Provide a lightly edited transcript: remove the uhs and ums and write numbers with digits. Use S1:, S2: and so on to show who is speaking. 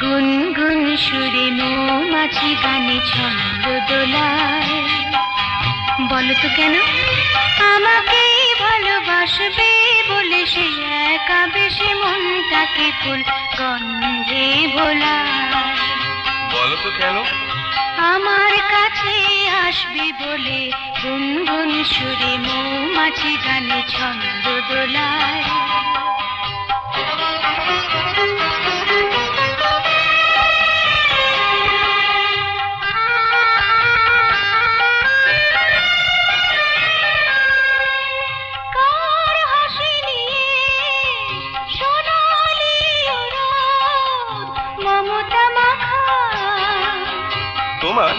S1: গুনগুন সুরে মৌমাছি গানে ছন্দ দোলায়। বলো তো কেন আমাকে ভালোবাসবে বলে সে একা বেশি মনটাকে ফুল গন্ধে ভোলায়।
S2: বলো তো কেন
S1: আমার কাছে আসবে বলে গুনগুন সুরে মৌমাছি গানে ছন্দ দোলায়। কার হাসি নিয়ে সোনালি রোদ মমতা মাখা।
S2: তোমার